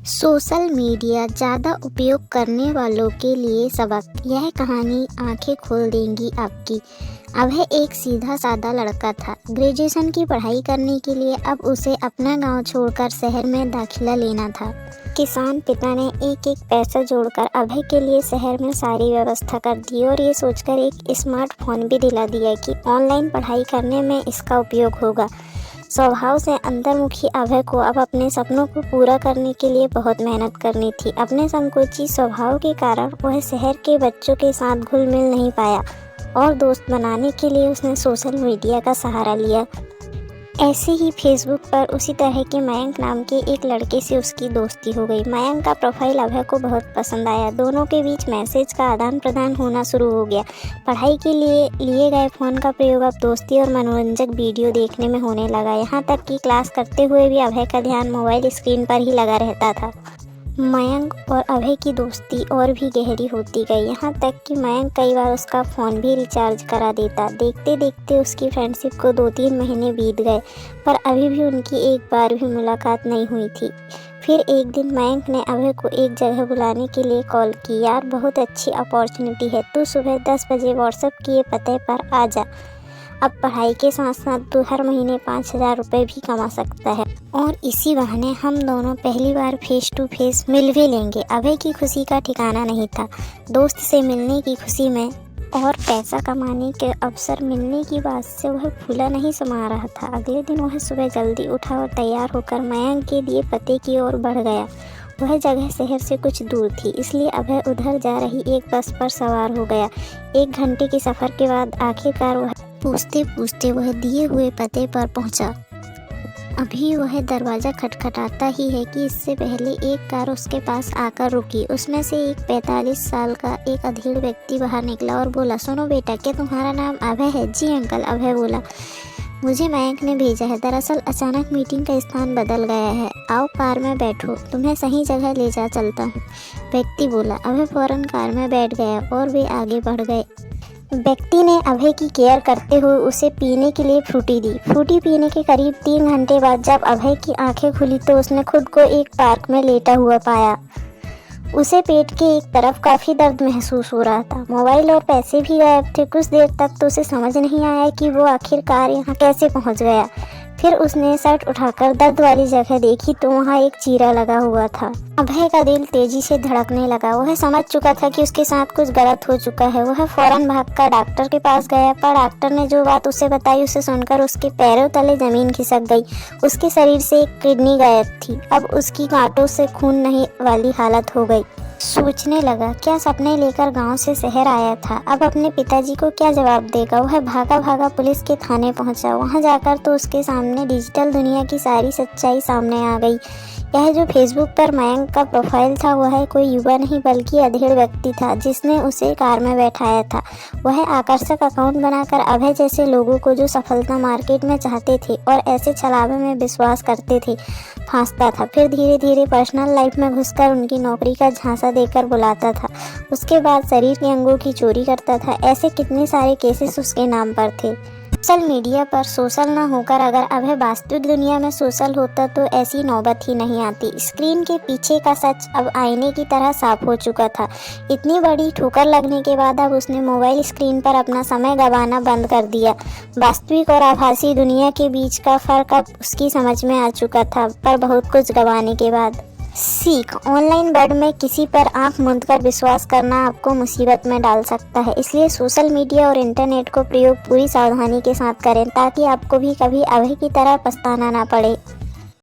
Social media ज़्यादा उपयोग करने वालों के लिए सबक। यह कहानी आंखें खोल देंगी आपकी। अभय एक सीधा साधा लड़का था। ग्रेजुएशन की पढ़ाई करने के लिए अब उसे अपना गांव छोड़कर शहर में दाखिला लेना था। किसान पिता ने एक एक पैसा जोड़कर अभय के लिए शहर में सारी व्यवस्था कर दी और ये सोचकर एक स्मार्टफोन भी दिला दिया कि ऑनलाइन पढ़ाई करने में इसका उपयोग होगा। स्वभाव से अंतर्मुखी अभय को अब अपने सपनों को पूरा करने के लिए बहुत मेहनत करनी थी। अपने संकोची स्वभाव के कारण वह शहर के बच्चों के साथ घुल मिल नहीं पाया और दोस्त बनाने के लिए उसने सोशल मीडिया का सहारा लिया। ऐसे ही फेसबुक पर उसी तरह के मयंक नाम के एक लड़के से उसकी दोस्ती हो गई। मयंक का प्रोफाइल अभय को बहुत पसंद आया। दोनों के बीच मैसेज का आदान प्रदान होना शुरू हो गया। पढ़ाई के लिए गए फ़ोन का प्रयोग अब दोस्ती और मनोरंजक वीडियो देखने में होने लगा। यहाँ तक कि क्लास करते हुए भी अभय का ध्यान मोबाइल स्क्रीन पर ही लगा रहता था। मयंक और अभय की दोस्ती और भी गहरी होती गई, यहाँ तक कि मयंक कई बार उसका फ़ोन भी रिचार्ज करा देता। देखते देखते उसकी फ्रेंडशिप को 2-3 महीने बीत गए, पर अभी भी उनकी एक बार भी मुलाकात नहीं हुई थी। फिर एक दिन मयंक ने अभय को एक जगह बुलाने के लिए कॉल की। यार, बहुत अच्छी अपॉर्चुनिटी है, तू सुबह 10 बजे व्हाट्सएप किए पते पर आ जा। अब पढ़ाई के साथ साथ तू हर महीने 5,000 रुपये भी कमा सकता है और इसी बहाने हम दोनों पहली बार फेस टू फेस मिल भी लेंगे। अभय की खुशी का ठिकाना नहीं था। दोस्त से मिलने की खुशी में और पैसा कमाने के अवसर मिलने की बात से वह फूला नहीं समा रहा था। अगले दिन वह सुबह जल्दी उठा और तैयार होकर मयंक के दिए पते की ओर बढ़ गया। वह जगह शहर से कुछ दूर थी, इसलिए अभय उधर जा रही एक बस पर सवार हो गया। 1 घंटे के सफ़र के बाद आखिरकार वह पूछते पूछते वह दिए हुए पते पर पहुंचा। अभी वह दरवाज़ा खटखटाता ही है कि इससे पहले एक कार उसके पास आकर रुकी। उसमें से एक 45 साल का एक अधेड़ व्यक्ति बाहर निकला और बोला, सुनो बेटा, क्या तुम्हारा नाम अभय है? जी अंकल, अभय बोला। मुझे मयंक ने भेजा है। दरअसल अचानक मीटिंग का स्थान बदल गया है। आओ कार में बैठो, तुम्हें सही जगह ले जा चलता हूँ, व्यक्ति बोला। अभय फौरन कार में बैठ गया और वे आगे बढ़ गए। व्यक्ति ने अभय की केयर करते हुए उसे पीने के लिए फ्रूटी दी। फ्रूटी पीने के करीब 3 घंटे बाद जब अभय की आंखें खुली तो उसने खुद को एक पार्क में लेटा हुआ पाया। उसे पेट के एक तरफ काफ़ी दर्द महसूस हो रहा था। मोबाइल और पैसे भी गायब थे। कुछ देर तक तो उसे समझ नहीं आया कि वो आखिरकार यहाँ कैसे पहुँच गया। फिर उसने शर्ट उठाकर दर्द वाली जगह देखी तो वहाँ एक चीरा लगा हुआ था। अभय का दिल तेजी से धड़कने लगा। वह समझ चुका था कि उसके साथ कुछ गलत हो चुका है। वह फौरन भागकर डॉक्टर के पास गया, पर डॉक्टर ने जो बात उसे बताई उसे सुनकर उसके पैरों तले जमीन खिसक गई। उसके शरीर से एक किडनी गायब थी। अब उसकी गांठों से खून नहीं वाली हालत हो गई। सोचने लगा, क्या सपने लेकर गांव से शहर आया था? अब अपने पिताजी को क्या जवाब देगा? वह भागा भागा पुलिस के थाने पहुंचा। वहां जाकर तो उसके सामने डिजिटल दुनिया की सारी सच्चाई सामने आ गई। यह जो फेसबुक पर मयंक का प्रोफाइल था वह कोई युवा नहीं बल्कि अधेड़ व्यक्ति था जिसने उसे कार में बैठाया था। वह आकर्षक अकाउंट बनाकर अभय जैसे लोगों को जो सफलता मार्केट में चाहते थे और ऐसे छलावे में विश्वास करते थे फांसता था। फिर धीरे धीरे पर्सनल लाइफ में घुसकर उनकी नौकरी का झांसा देकर बुलाता था। उसके बाद शरीर के अंगों की चोरी करता था। ऐसे कितने सारे केसेस उसके नाम पर थे। सोशल मीडिया पर सोशल न होकर अगर अभय वास्तविक दुनिया में सोशल होता तो ऐसी नौबत ही नहीं आती। स्क्रीन के पीछे का सच अब आईने की तरह साफ हो चुका था। इतनी बड़ी ठोकर लगने के बाद अब उसने मोबाइल स्क्रीन पर अपना समय गंवाना बंद कर दिया। वास्तविक और आभासी दुनिया के बीच का फर्क अब उसकी समझ में आ चुका था, पर बहुत कुछ गंवाने के बाद। सीख, ऑनलाइन वर्ल्ड में किसी पर आंख मूंद कर विश्वास करना आपको मुसीबत में डाल सकता है। इसलिए सोशल मीडिया और इंटरनेट को प्रयोग पूरी सावधानी के साथ करें ताकि आपको भी कभी अभय की तरह पछताना ना पड़े।